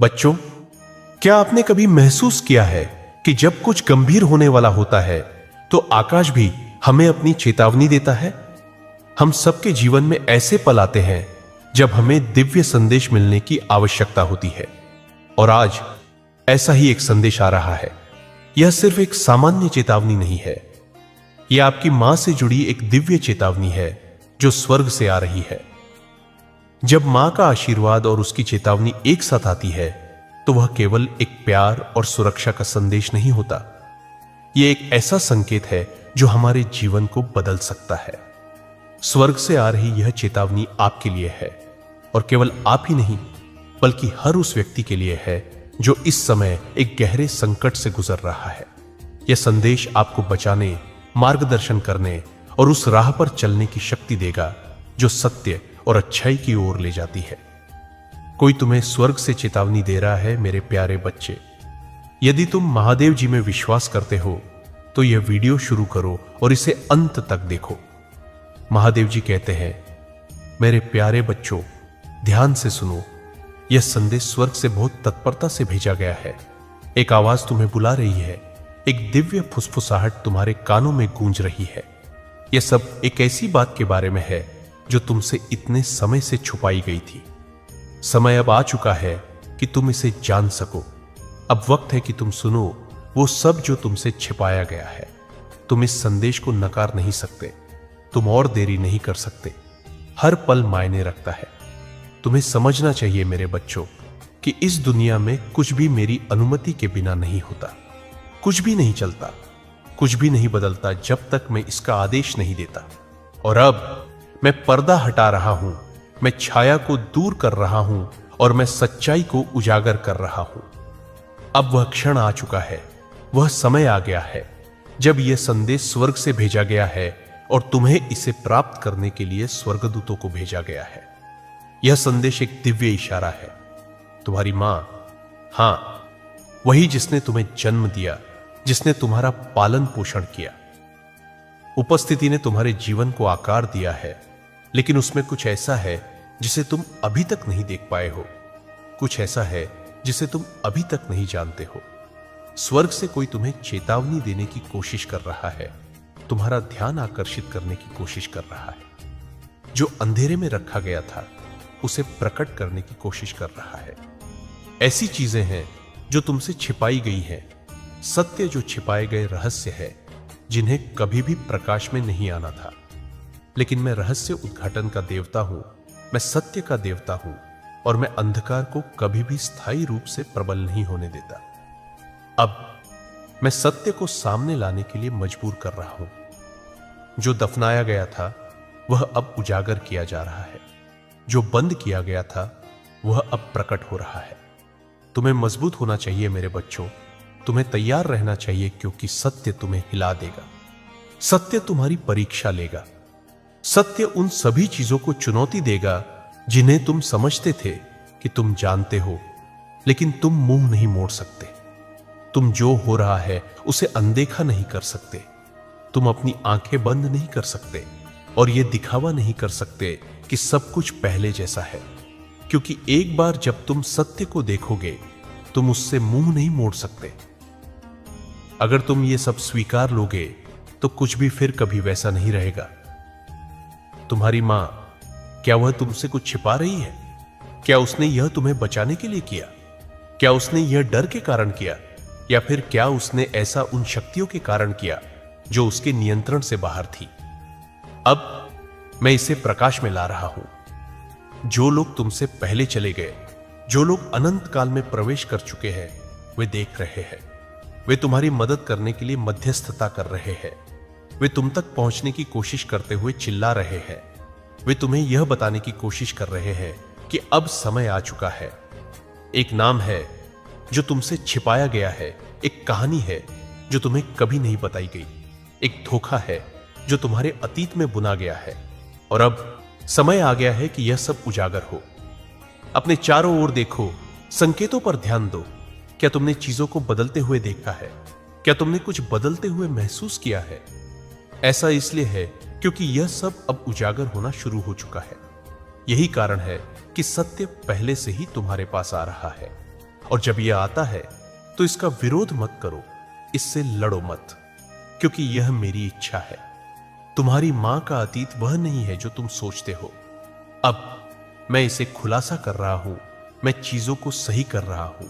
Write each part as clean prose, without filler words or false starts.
बच्चों, क्या आपने कभी महसूस किया है कि जब कुछ गंभीर होने वाला होता है तो आकाश भी हमें अपनी चेतावनी देता है? हम सबके जीवन में ऐसे पल आते हैं जब हमें दिव्य संदेश मिलने की आवश्यकता होती है, और आज ऐसा ही एक संदेश आ रहा है। यह सिर्फ एक सामान्य चेतावनी नहीं है, यह आपकी मां से जुड़ी एक दिव्य चेतावनी है जो स्वर्ग से आ रही है। जब मां का आशीर्वाद और उसकी चेतावनी एक साथ आती है तो वह केवल एक प्यार और सुरक्षा का संदेश नहीं होता, यह एक ऐसा संकेत है जो हमारे जीवन को बदल सकता है। स्वर्ग से आ रही यह चेतावनी आपके लिए है, और केवल आप ही नहीं बल्कि हर उस व्यक्ति के लिए है जो इस समय एक गहरे संकट से गुजर रहा है। यह संदेश आपको बचाने, मार्गदर्शन करने और उस राह पर चलने की शक्ति देगा जो सत्य और अच्छाई की ओर ले जाती है। कोई तुम्हें स्वर्ग से चेतावनी दे रहा है, मेरे प्यारे बच्चे। यदि तुम महादेव जी में विश्वास करते हो तो यह वीडियो शुरू करो और इसे अंत तक देखो। महादेव जी कहते हैं, मेरे प्यारे बच्चों, ध्यान से सुनो। यह संदेश स्वर्ग से बहुत तत्परता से भेजा गया है। एक आवाज तुम्हें बुला रही है, एक दिव्य फुसफुसाहट तुम्हारे कानों में गूंज रही है। यह सब एक ऐसी बात के बारे में है जो तुमसे इतने समय से छुपाई गई थी। समय अब आ चुका है कि तुम इसे जान सको। अब वक्त है कि तुम सुनो वो सब जो तुमसे छिपाया गया है। तुम इस संदेश को नकार नहीं सकते, तुम और देरी नहीं कर सकते। हर पल मायने रखता है। तुम्हें समझना चाहिए मेरे बच्चों कि इस दुनिया में कुछ भी मेरी अनुमति के बिना नहीं होता। कुछ भी नहीं चलता, कुछ भी नहीं बदलता जब तक मैं इसका आदेश नहीं देता। और अब मैं पर्दा हटा रहा हूं, मैं छाया को दूर कर रहा हूं और मैं सच्चाई को उजागर कर रहा हूं। अब वह क्षण आ चुका है, वह समय आ गया है जब यह संदेश स्वर्ग से भेजा गया है और तुम्हें इसे प्राप्त करने के लिए स्वर्गदूतों को भेजा गया है। यह संदेश एक दिव्य इशारा है। तुम्हारी मां, हां, वही जिसने तुम्हें जन्म दिया, जिसने तुम्हारा पालन पोषण किया, उपस्थिति ने तुम्हारे जीवन को आकार दिया है, लेकिन उसमें कुछ ऐसा है जिसे तुम अभी तक नहीं देख पाए हो। कुछ ऐसा है जिसे तुम अभी तक नहीं जानते हो। स्वर्ग से कोई तुम्हें चेतावनी देने की कोशिश कर रहा है, तुम्हारा ध्यान आकर्षित करने की कोशिश कर रहा है। जो अंधेरे में रखा गया था उसे प्रकट करने की कोशिश कर रहा है। ऐसी चीजें हैं जो तुमसे छिपाई गई हैं, सत्य जो छिपाए गए रहस्य है जिन्हें कभी भी प्रकाश में नहीं आना था। लेकिन मैं रहस्य उद्घाटन का देवता हूं, मैं सत्य का देवता हूं, और मैं अंधकार को कभी भी स्थायी रूप से प्रबल नहीं होने देता। अब मैं सत्य को सामने लाने के लिए मजबूर कर रहा हूं। जो दफनाया गया था वह अब उजागर किया जा रहा है, जो बंद किया गया था वह अब प्रकट हो रहा है। तुम्हें मजबूत होना चाहिए मेरे बच्चों, तुम्हें तैयार रहना चाहिए, क्योंकि सत्य तुम्हें हिला देगा। सत्य तुम्हारी परीक्षा लेगा। सत्य उन सभी चीजों को चुनौती देगा जिन्हें तुम समझते थे कि तुम जानते हो, लेकिन तुम मुंह नहीं मोड़ सकते। तुम जो हो रहा है उसे अनदेखा नहीं कर सकते। तुम अपनी आंखें बंद नहीं कर सकते और यह दिखावा नहीं कर सकते कि सब कुछ पहले जैसा है, क्योंकि एक बार जब तुम सत्य को देखोगे तुम उससे मुंह नहीं मोड़ सकते। अगर तुम ये सब स्वीकार लोगे तो कुछ भी फिर कभी वैसा नहीं रहेगा। तुम्हारी मां, क्या वह तुमसे कुछ छिपा रही है? क्या उसने यह तुम्हें बचाने के लिए किया? क्या उसने यह डर के कारण किया, या फिर क्या उसने ऐसा उन शक्तियों के कारण किया जो उसके नियंत्रण से बाहर थी? अब मैं इसे प्रकाश में ला रहा हूं। जो लोग तुमसे पहले चले गए, जो लोग अनंत काल में प्रवेश कर चुके हैं, वे देख रहे हैं। वे तुम्हारी मदद करने के लिए मध्यस्थता कर रहे हैं। वे तुम तक पहुंचने की कोशिश करते हुए चिल्ला रहे हैं। वे तुम्हें यह बताने की कोशिश कर रहे हैं कि अब समय आ चुका है। एक नाम है जो तुमसे छिपाया गया है, एक कहानी है जो तुम्हें कभी नहीं बताई गई, एक धोखा है जो तुम्हारे अतीत में बुना गया है, और अब समय आ गया है कि यह सब उजागर हो। अपने चारों ओर देखो, संकेतों पर ध्यान दो। क्या तुमने चीजों को बदलते हुए देखा है? क्या तुमने कुछ बदलते हुए महसूस किया है? ऐसा इसलिए है क्योंकि यह सब अब उजागर होना शुरू हो चुका है। यही कारण है कि सत्य पहले से ही तुम्हारे पास आ रहा है। और जब यह आता है तो इसका विरोध मत करो, इससे लड़ो मत, क्योंकि यह मेरी इच्छा है। तुम्हारी मां का अतीत वह नहीं है जो तुम सोचते हो। अब मैं इसे खुलासा कर रहा हूं, मैं चीजों को सही कर रहा हूं।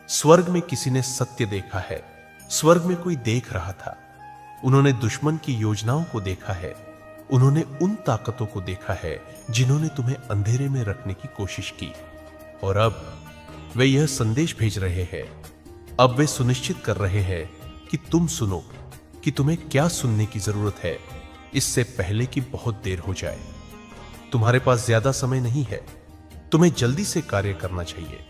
स्वर्ग में किसी ने सत्य देखा है, स्वर्ग में कोई देख रहा था। उन्होंने दुश्मन की योजनाओं को देखा है, उन्होंने उन ताकतों को देखा है जिन्होंने तुम्हें अंधेरे में रखने की कोशिश की। और अब वे यह संदेश भेज रहे हैं, अब वे सुनिश्चित कर रहे हैं कि तुम सुनो कि तुम्हें क्या सुनने की जरूरत है, इससे पहले कि बहुत देर हो जाए। तुम्हारे पास ज्यादा समय नहीं है, तुम्हें जल्दी से कार्य करना चाहिए।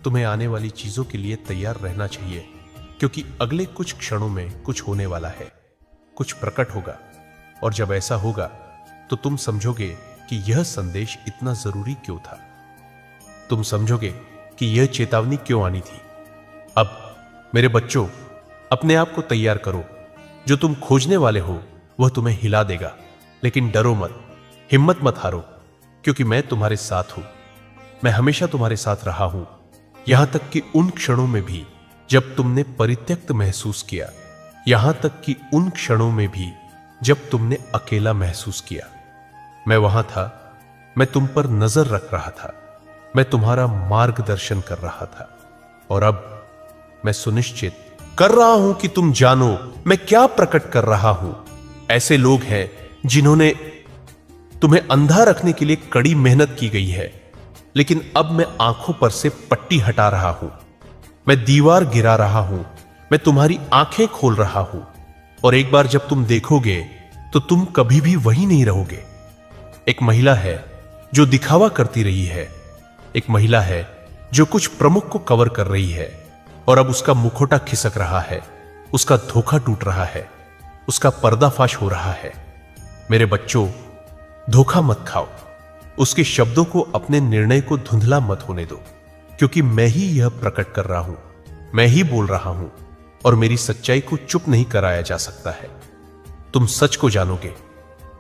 तुम्हें आने वाली चीजों के लिए तैयार रहना चाहिए, क्योंकि अगले कुछ क्षणों में कुछ होने वाला है, कुछ प्रकट होगा। और जब ऐसा होगा तो तुम समझोगे कि यह संदेश इतना जरूरी क्यों था। तुम समझोगे कि यह चेतावनी क्यों आनी थी। अब मेरे बच्चों, अपने आप को तैयार करो। जो तुम खोजने वाले हो वह तुम्हें हिला देगा, लेकिन डरो मत, हिम्मत मत हारो, क्योंकि मैं तुम्हारे साथ हूं। मैं हमेशा तुम्हारे साथ रहा हूं, यहां तक कि उन क्षणों में भी जब तुमने परित्यक्त महसूस किया, यहां तक कि उन क्षणों में भी जब तुमने अकेला महसूस किया। मैं वहां था, मैं तुम पर नजर रख रहा था, मैं तुम्हारा मार्गदर्शन कर रहा था। और अब मैं सुनिश्चित कर रहा हूं कि तुम जानो मैं क्या प्रकट कर रहा हूं। ऐसे लोग हैं जिन्होंने तुम्हें अंधा रखने के लिए कड़ी मेहनत की गई है, लेकिन अब मैं आंखों पर से पट्टी हटा रहा हूं, मैं दीवार गिरा रहा हूं, मैं तुम्हारी आंखें खोल रहा हूं। और एक बार जब तुम देखोगे तो तुम कभी भी वही नहीं रहोगे। एक महिला है जो दिखावा करती रही है, एक महिला है जो कुछ प्रमुख को कवर कर रही है, और अब उसका मुखौटा खिसक रहा है, उसका धोखा टूट रहा है, उसका पर्दाफाश हो रहा है। मेरे बच्चों, धोखा मत खाओ, उसके शब्दों को, अपने निर्णय को धुंधला मत होने दो, क्योंकि मैं ही यह प्रकट कर रहा हूं, मैं ही बोल रहा हूं, और मेरी सच्चाई को चुप नहीं कराया जा सकता है। तुम सच को जानोगे,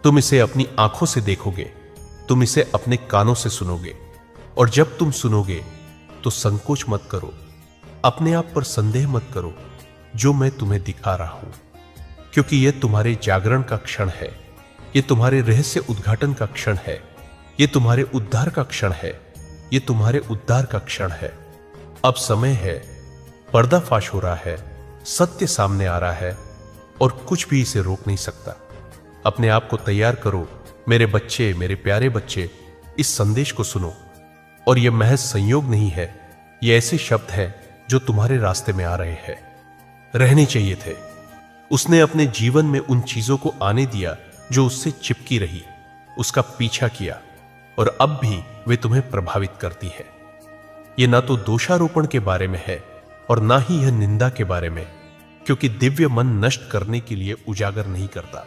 तुम इसे अपनी आंखों से देखोगे, तुम इसे अपने कानों से सुनोगे। और जब तुम सुनोगे तो संकोच मत करो, अपने आप पर संदेह मत करो जो मैं तुम्हें दिखा रहा हूं, क्योंकि यह तुम्हारे जागरण का क्षण है, यह तुम्हारे रहस्य उद्घाटन का क्षण है, यह तुम्हारे उद्धार का क्षण है, यह तुम्हारे उद्धार का क्षण है। अब समय है, पर्दाफाश हो रहा है, सत्य सामने आ रहा है, और कुछ भी इसे रोक नहीं सकता। अपने आप को तैयार करो मेरे बच्चे, मेरे प्यारे बच्चे, इस संदेश को सुनो। और यह महज संयोग नहीं है, ये ऐसे शब्द हैं जो तुम्हारे रास्ते में आ रहे हैं, रहने चाहिए थे। उसने अपने जीवन में उन चीजों को आने दिया जो उससे चिपकी रही, उसका पीछा किया, और अब भी वे तुम्हें प्रभावित करती है। यह ना तो दोषारोपण के बारे में है और ना ही यह निंदा के बारे में, क्योंकि दिव्य मन नष्ट करने के लिए उजागर नहीं करता,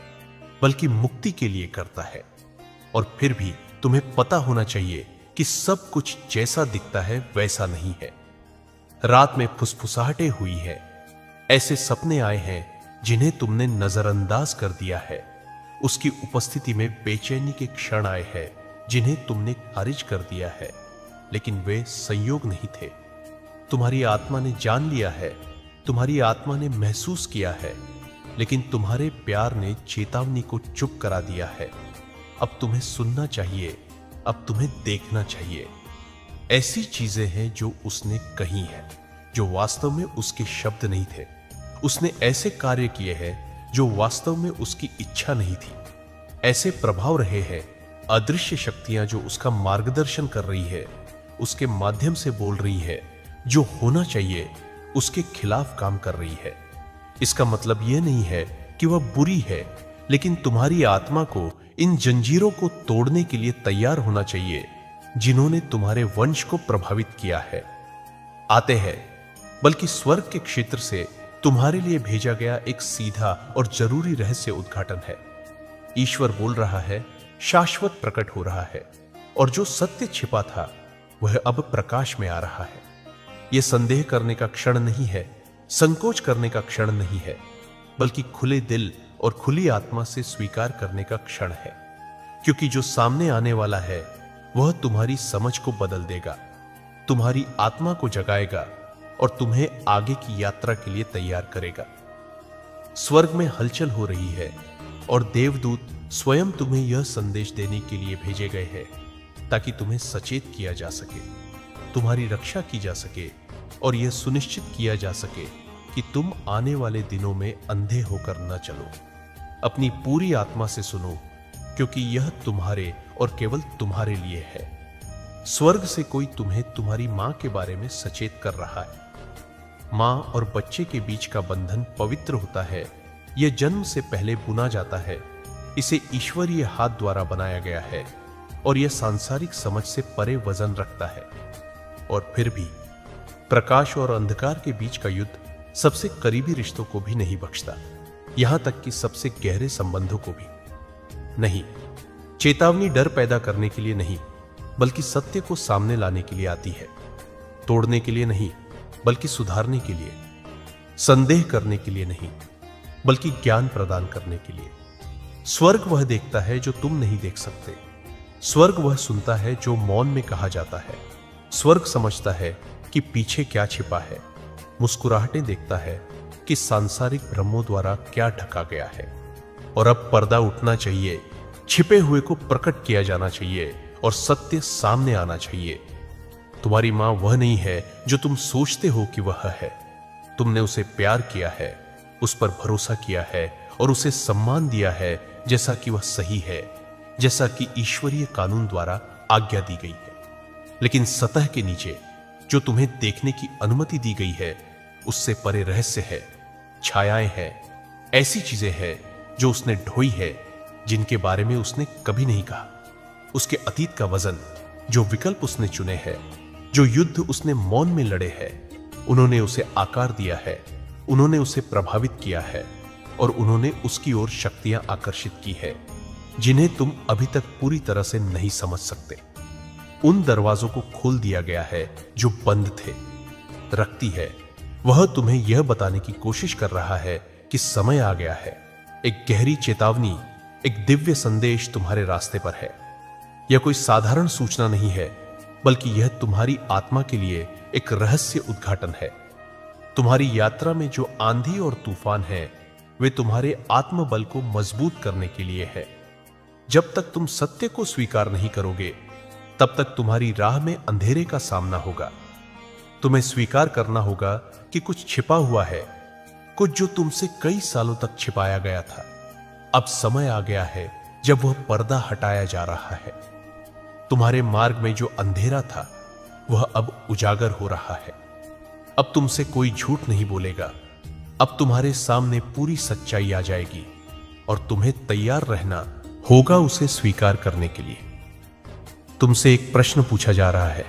बल्कि मुक्ति के लिए करता है। और फिर भी तुम्हें पता होना चाहिए कि सब कुछ जैसा दिखता है वैसा नहीं है। रात में फुसफुसाहटें हुई है, ऐसे सपने आए हैं जिन्हें तुमने नजरअंदाज कर दिया है। उसकी उपस्थिति में बेचैनी के क्षण आए हैं जिन्हें तुमने खारिज कर दिया है, लेकिन वे संयोग नहीं थे। तुम्हारी आत्मा ने जान लिया है, तुम्हारी आत्मा ने महसूस किया है, लेकिन तुम्हारे प्यार ने चेतावनी को चुप करा दिया है। अब तुम्हें सुनना चाहिए, अब तुम्हें देखना चाहिए। ऐसी चीजें हैं जो उसने कही हैं, जो वास्तव में उसके शब्द नहीं थे। उसने ऐसे कार्य किए हैं जो वास्तव में उसकी इच्छा नहीं थी। ऐसे प्रभाव रहे हैं, अदृश्य शक्तियां जो उसका मार्गदर्शन कर रही है, उसके माध्यम से बोल रही है, जो होना चाहिए उसके खिलाफ काम कर रही है। इसका मतलब यह नहीं है कि वह बुरी है, लेकिन तुम्हारी आत्मा को इन जंजीरों को तोड़ने के लिए तैयार होना चाहिए जिन्होंने तुम्हारे वंश को प्रभावित किया है। आते हैं, बल्कि स्वर्ग के क्षेत्र से तुम्हारे लिए भेजा गया एक सीधा और जरूरी रहस्य उद्घाटन है। ईश्वर बोल रहा है, शाश्वत प्रकट हो रहा है, और जो सत्य छिपा था वह अब प्रकाश में आ रहा है। यह संदेह करने का क्षण नहीं है, संकोच करने का क्षण नहीं है, बल्कि खुले दिल और खुली आत्मा से स्वीकार करने का क्षण है, क्योंकि जो सामने आने वाला है वह तुम्हारी समझ को बदल देगा। तुम्हारी आत्मा को जगाएगा और तुम्हें आगे की यात्रा के लिए तैयार करेगा। स्वर्ग में हलचल हो रही है और देवदूत स्वयं तुम्हें यह संदेश देने के लिए भेजे गए हैं ताकि तुम्हें सचेत किया जा सके, तुम्हारी रक्षा की जा सके और यह सुनिश्चित किया जा सके कि तुम आने वाले दिनों में अंधे होकर न चलो। अपनी पूरी आत्मा से सुनो, क्योंकि यह तुम्हारे और केवल तुम्हारे लिए है। स्वर्ग से कोई तुम्हें तुम्हारी मां के बारे में सचेत कर रहा है। मां और बच्चे के बीच का बंधन पवित्र होता है। यह जन्म से पहले बुना जाता है। इसे ईश्वरीय हाथ द्वारा बनाया गया है और यह सांसारिक समझ से परे वजन रखता है। और फिर भी प्रकाश और अंधकार के बीच का युद्ध सबसे करीबी रिश्तों को भी नहीं बख्शता, यहां तक कि सबसे गहरे संबंधों को भी नहीं। चेतावनी डर पैदा करने के लिए नहीं, बल्कि सत्य को सामने लाने के लिए आती है। तोड़ने के लिए नहीं, बल्कि सुधारने के लिए। संदेह करने के लिए नहीं, बल्कि ज्ञान प्रदान करने के लिए। स्वर्ग वह देखता है जो तुम नहीं देख सकते। स्वर्ग वह सुनता है जो मौन में कहा जाता है। स्वर्ग समझता है कि पीछे क्या छिपा है। मुस्कुराहटें देखता है कि सांसारिक भ्रमों द्वारा क्या ढका गया है। और अब पर्दा उठना चाहिए, छिपे हुए को प्रकट किया जाना चाहिए और सत्य सामने आना चाहिए। तुम्हारी मां वह नहीं है जो तुम सोचते हो कि वह है। तुमने उसे प्यार किया है, उस पर भरोसा किया है और उसे सम्मान दिया है जैसा कि वह सही है, जैसा कि ईश्वरीय कानून द्वारा आज्ञा दी गई है। लेकिन सतह के नीचे जो तुम्हें देखने की अनुमति दी गई है, उससे परे रहस्य है, छायाएं हैं, ऐसी चीजें हैं जो उसने ढोई है, जिनके बारे में उसने कभी नहीं कहा। उसके अतीत का वजन, जो विकल्प उसने चुने हैं, जो युद्ध उसने मौन में लड़े हैं, उन्होंने उसे आकार दिया है, उन्होंने उसे प्रभावित किया है और उन्होंने उसकी ओर शक्तियां आकर्षित की है जिन्हें तुम अभी तक पूरी तरह से नहीं समझ सकते। उन दरवाजों को खोल दिया गया है जो बंद थे। रखती है, वह तुम्हें यह बताने की कोशिश कर रहा है कि समय आ गया है। एक गहरी चेतावनी, एक दिव्य संदेश तुम्हारे रास्ते पर है। यह कोई साधारण सूचना नहीं है, बल्कि यह तुम्हारी आत्मा के लिए एक रहस्य उद्घाटन है। तुम्हारी यात्रा में जो आंधी और तूफान है, वे तुम्हारे आत्मबल को मजबूत करने के लिए है। जब तक तुम सत्य को स्वीकार नहीं करोगे, तब तक तुम्हारी राह में अंधेरे का सामना होगा। तुम्हें स्वीकार करना होगा कि कुछ छिपा हुआ है, कुछ जो तुमसे कई सालों तक छिपाया गया था। अब समय आ गया है जब वह पर्दा हटाया जा रहा है। तुम्हारे मार्ग में जो अंधेरा था, वह अब उजागर हो रहा है। अब तुमसे कोई झूठ नहीं बोलेगा। अब तुम्हारे सामने पूरी सच्चाई आ जाएगी और तुम्हें तैयार रहना होगा उसे स्वीकार करने के लिए। तुमसे एक प्रश्न पूछा जा रहा है,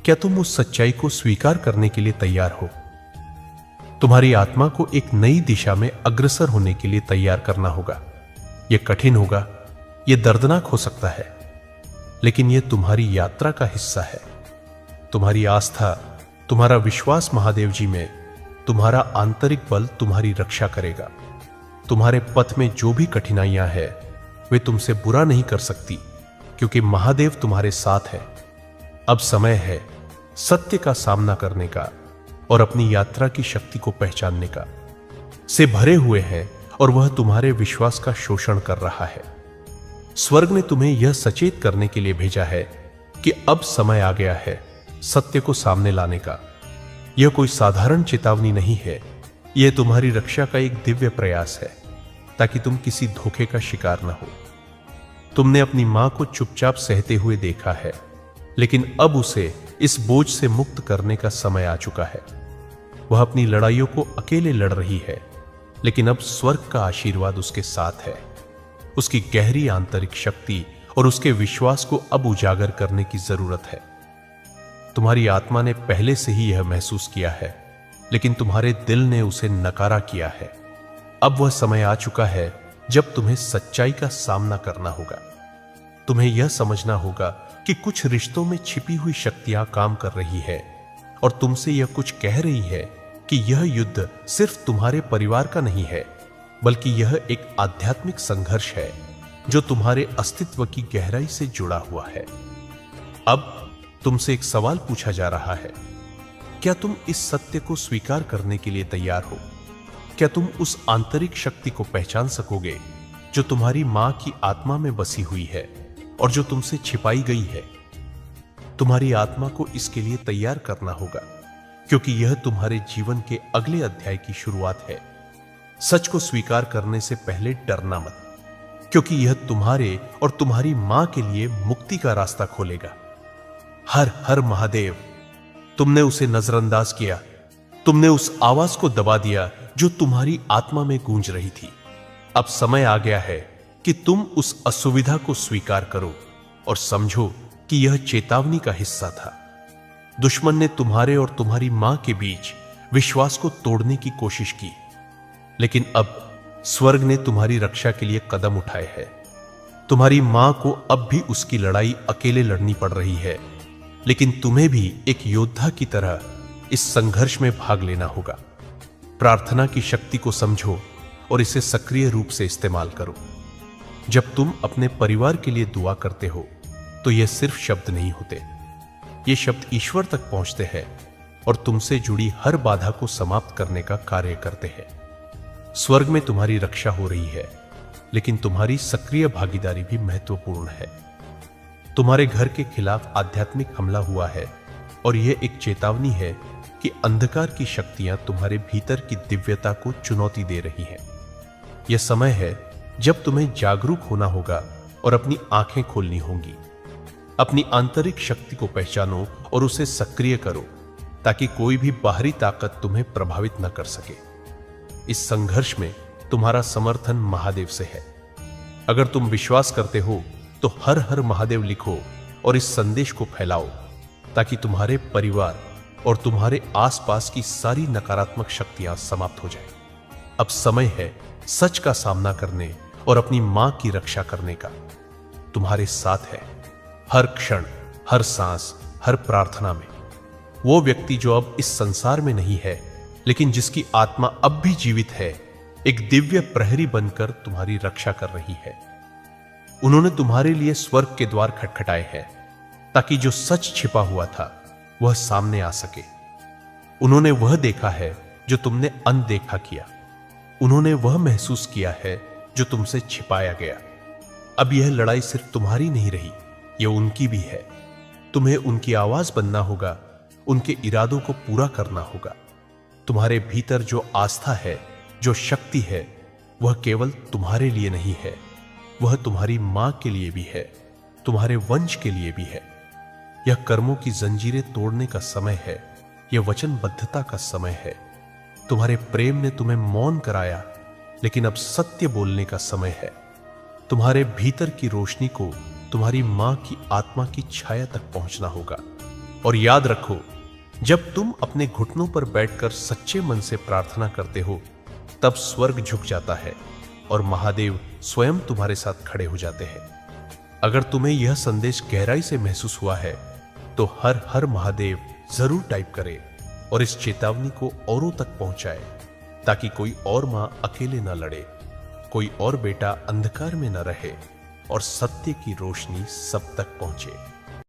क्या तुम उस सच्चाई को स्वीकार करने के लिए तैयार हो? तुम्हारी आत्मा को एक नई दिशा में अग्रसर होने के लिए तैयार करना होगा। यह कठिन होगा, यह दर्दनाक हो सकता है, लेकिन यह तुम्हारी यात्रा का हिस्सा है। तुम्हारी आस्था, तुम्हारा विश्वास महादेव जी में, तुम्हारा आंतरिक बल तुम्हारी रक्षा करेगा। तुम्हारे पथ में जो भी कठिनाइयां हैं, वे तुमसे बुरा नहीं कर सकती, क्योंकि महादेव तुम्हारे साथ है। अब समय है सत्य का सामना करने का और अपनी यात्रा की शक्ति को पहचानने का। से भरे हुए हैं और वह तुम्हारे विश्वास का शोषण कर रहा है। स्वर्ग ने तुम्हें यह सचेत करने के लिए भेजा है कि अब समय आ गया है सत्य को सामने लाने का। यह कोई साधारण चेतावनी नहीं है, यह तुम्हारी रक्षा का एक दिव्य प्रयास है, ताकि तुम किसी धोखे का शिकार न हो। तुमने अपनी मां को चुपचाप सहते हुए देखा है, लेकिन अब उसे इस बोझ से मुक्त करने का समय आ चुका है। वह अपनी लड़ाइयों को अकेले लड़ रही है, लेकिन अब स्वर्ग का आशीर्वाद उसके साथ है। उसकी गहरी आंतरिक शक्ति और उसके विश्वास को अब उजागर करने की जरूरत है। तुम्हारी आत्मा ने पहले से ही यह महसूस किया है, लेकिन तुम्हारे दिल ने उसे नकारा किया है। अब वह समय आ चुका है जब तुम्हें सच्चाई का सामना करना होगा। तुम्हें यह समझना होगा कि कुछ रिश्तों में छिपी हुई शक्तियां काम कर रही है और तुमसे यह कुछ कह रही है कि यह युद्ध सिर्फ तुम्हारे परिवार का नहीं है, बल्कि यह एक आध्यात्मिक संघर्ष है जो तुम्हारे अस्तित्व की गहराई से जुड़ा हुआ है। अब तुमसे एक सवाल पूछा जा रहा है। क्या तुम इस सत्य को स्वीकार करने के लिए तैयार हो? क्या तुम उस आंतरिक शक्ति को पहचान सकोगे जो तुम्हारी मां की आत्मा में बसी हुई है और जो तुमसे छिपाई गई है? तुम्हारी आत्मा को इसके लिए तैयार करना होगा, क्योंकि यह तुम्हारे जीवन के अगले अध्याय की शुरुआत है। सच को स्वीकार करने से पहले डरना मत, क्योंकि यह तुम्हारे और तुम्हारी मां के लिए मुक्ति का रास्ता खोलेगा। हर हर महादेव। तुमने उसे नजरअंदाज किया, तुमने उस आवाज को दबा दिया जो तुम्हारी आत्मा में गूंज रही थी। अब समय आ गया है कि तुम उस असुविधा को स्वीकार करो और समझो कि यह चेतावनी का हिस्सा था। दुश्मन ने तुम्हारे और तुम्हारी मां के बीच विश्वास को तोड़ने की कोशिश की, लेकिन अब स्वर्ग ने तुम्हारी रक्षा के लिए कदम उठाए हैं। तुम्हारी मां को अब भी उसकी लड़ाई अकेले लड़नी पड़ रही है, लेकिन तुम्हें भी एक योद्धा की तरह इस संघर्ष में भाग लेना होगा। प्रार्थना की शक्ति को समझो और इसे सक्रिय रूप से इस्तेमाल करो। जब तुम अपने परिवार के लिए दुआ करते हो तो यह सिर्फ शब्द नहीं होते, ये शब्द ईश्वर तक पहुंचते हैं और तुमसे जुड़ी हर बाधा को समाप्त करने का कार्य करते हैं। स्वर्ग में तुम्हारी रक्षा हो रही है, लेकिन तुम्हारी सक्रिय भागीदारी भी महत्वपूर्ण है। तुम्हारे घर के खिलाफ आध्यात्मिक हमला हुआ है और यह एक चेतावनी है कि अंधकार की शक्तियां तुम्हारे भीतर की दिव्यता को चुनौती दे रही हैं। यह समय है जब तुम्हें जागरूक होना होगा और अपनी आंखें खोलनी होंगी। अपनी आंतरिक शक्ति को पहचानो और उसे सक्रिय करो, ताकि कोई भी बाहरी ताकत तुम्हें प्रभावित न कर सके। इस संघर्ष में तुम्हारा समर्थन महादेव से है। अगर तुम विश्वास करते हो तो हर हर महादेव लिखो और इस संदेश को फैलाओ, ताकि तुम्हारे परिवार और तुम्हारे आसपास की सारी नकारात्मक शक्तियां समाप्त हो जाएं। अब समय है सच का सामना करने और अपनी मां की रक्षा करने का। तुम्हारे साथ है हर क्षण, हर सांस, हर प्रार्थना में। वो व्यक्ति जो अब इस संसार में नहीं है, लेकिन जिसकी आत्मा अब भी जीवित है, एक दिव्य प्रहरी बनकर तुम्हारी रक्षा कर रही है। उन्होंने तुम्हारे लिए स्वर्ग के द्वार खटखटाए हैं, ताकि जो सच छिपा हुआ था वह सामने आ सके। उन्होंने वह देखा है जो तुमने अनदेखा किया। उन्होंने वह महसूस किया है जो तुमसे छिपाया गया। अब यह लड़ाई सिर्फ तुम्हारी नहीं रही, यह उनकी भी है। तुम्हें उनकी आवाज बनना होगा, उनके इरादों को पूरा करना होगा। तुम्हारे भीतर जो आस्था है, जो शक्ति है, वह केवल तुम्हारे लिए नहीं है, वह तुम्हारी मां के लिए भी है, तुम्हारे वंश के लिए भी है। यह कर्मों की जंजीरें तोड़ने का समय है, यह वचनबद्धता का समय है। तुम्हारे प्रेम ने तुम्हें मौन कराया, लेकिन अब सत्य बोलने का समय है। तुम्हारे भीतर की रोशनी को तुम्हारी मां की आत्मा की छाया तक पहुंचना होगा। और याद रखो, जब तुम अपने घुटनों पर बैठकर सच्चे मन से प्रार्थना करते हो, तब स्वर्ग झुक जाता है और महादेव स्वयं तुम्हारे साथ खड़े हो जाते हैं। अगर तुम्हें यह संदेश गहराई से महसूस हुआ है तो हर हर महादेव जरूर टाइप करें और इस चेतावनी को औरों तक पहुंचाए, ताकि कोई और मां अकेले न लड़े, कोई और बेटा अंधकार में न रहे और सत्य की रोशनी सब तक पहुंचे।